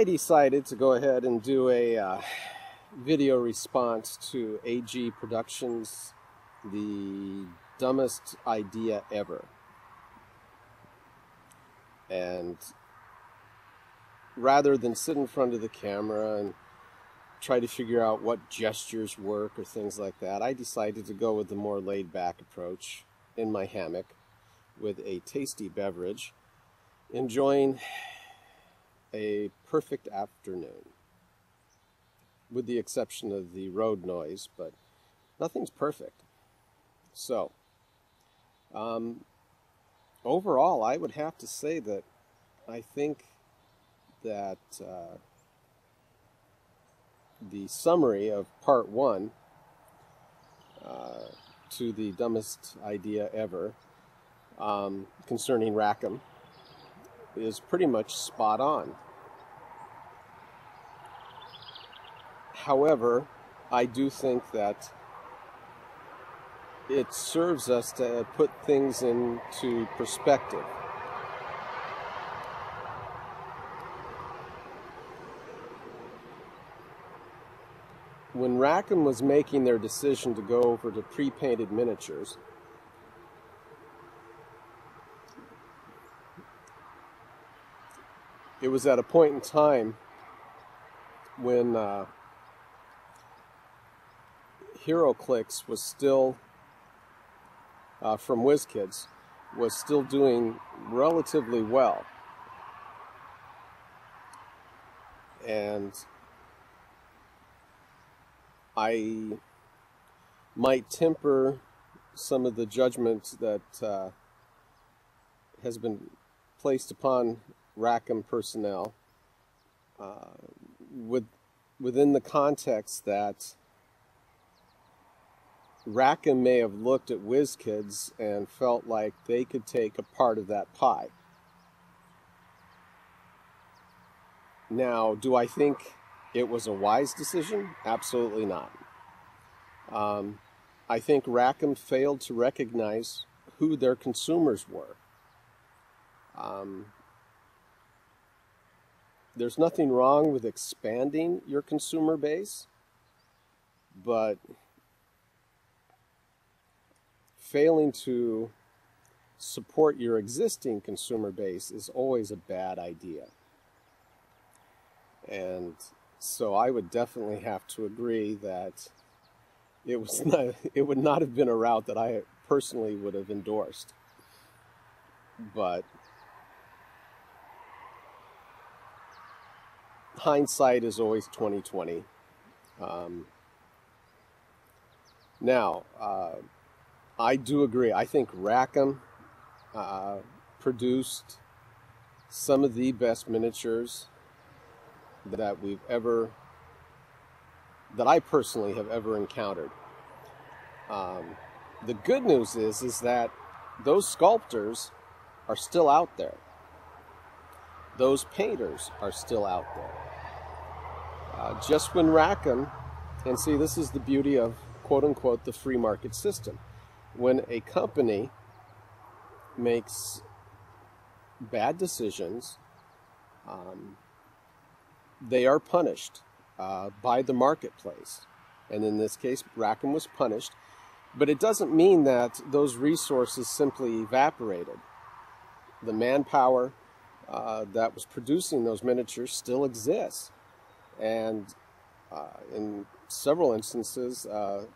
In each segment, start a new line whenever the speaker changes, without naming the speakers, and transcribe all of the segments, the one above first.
I decided to go ahead and do a video response to AG Productions' The Dumbest Idea Ever. And rather than sit in front of the camera and try to figure out what gestures work or things like that, I decided to go with the more laid-back approach in my hammock with a tasty beverage, enjoying a perfect afternoon, with the exception of the road noise, but nothing's perfect. So, overall, I would have to say that I think that the summary of part one to the dumbest idea ever concerning Rackham is pretty much spot on. However, I do think that it serves us to put things into perspective. When Rackham was making their decision to go over to pre-painted miniatures, it was at a point in time when HeroClix was still, from WizKids, was still doing relatively well. And I might temper some of the judgment that has been placed upon Rackham personnel within the context that Rackham may have looked at WizKids and felt like they could take a part of that pie. Now, do I think it was a wise decision? Absolutely not. I think Rackham failed to recognize who their consumers were. There's nothing wrong with expanding your consumer base, but failing to support your existing consumer base is always a bad idea. And so I would definitely have to agree that it would not have been a route that I personally would have endorsed. But hindsight is always 20/20. Now, I do agree. I think Rackham produced some of the best miniatures that I personally have ever encountered. The good news is that those sculptors are still out there. Those painters are still out there. Just when Rackham, and see, this is the beauty of quote-unquote the free market system. When a company makes bad decisions, they are punished by the marketplace. And in this case, Rackham was punished. But it doesn't mean that those resources simply evaporated. The manpower that was producing those miniatures still exists. And in several instances,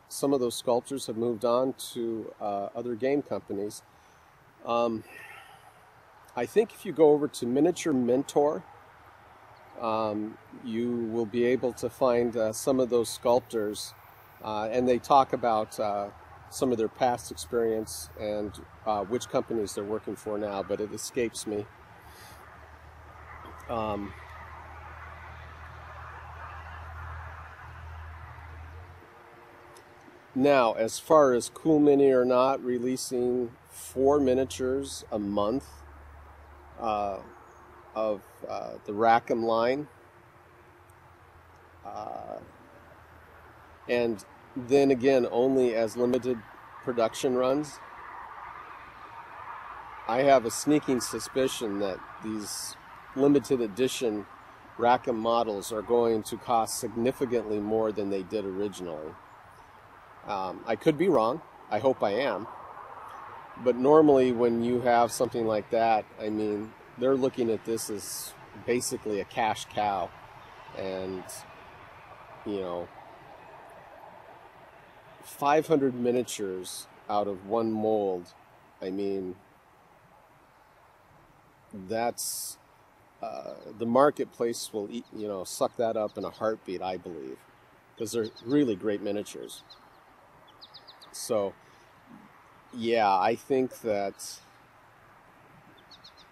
some of those sculptors have moved on to other game companies. I think if you go over to Miniature Mentor, you will be able to find some of those sculptors, and they talk about some of their past experience and which companies they're working for now, but it escapes me. Now, as far as Cool Mini or not releasing 4 miniatures a month of the Rackham line, and then again only as limited production runs, I have a sneaking suspicion that these limited edition Rackham models are going to cost significantly more than they did originally. I could be wrong. I hope I am. But normally when you have something like that, I mean, they're looking at this as basically a cash cow. And, you know, 500 miniatures out of one mold, I mean, that's, the marketplace will eat, you know, suck that up in a heartbeat, I believe, because they're really great miniatures. So, yeah, I think that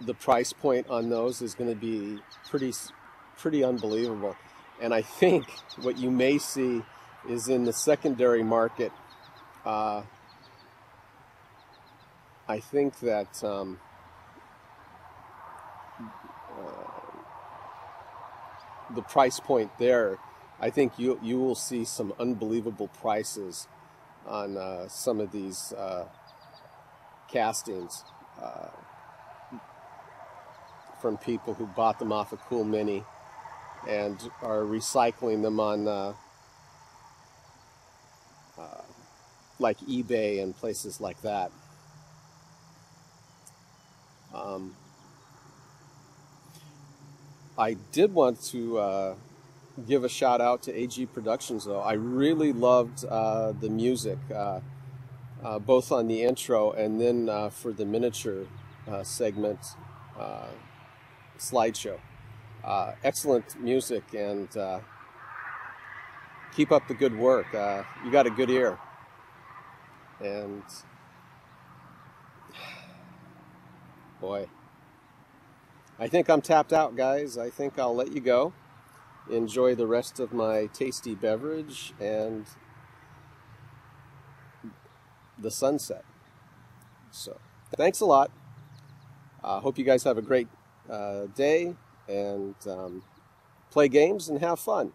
the price point on those is going to be pretty unbelievable. And I think what you may see is in the secondary market, I think that the price point there, I think you will see some unbelievable prices on some of these castings from people who bought them off of Cool Mini and are recycling them on like eBay and places like that. I did want to give a shout out to AG Productions, though. I really loved the music, both on the intro and then for the miniature segment slideshow. Excellent music, and keep up the good work. You got a good ear. And boy, I think I'm tapped out, guys. I think I'll let you go. Enjoy the rest of my tasty beverage and the sunset. So, thanks a lot. Hope you guys have a great day and play games and have fun.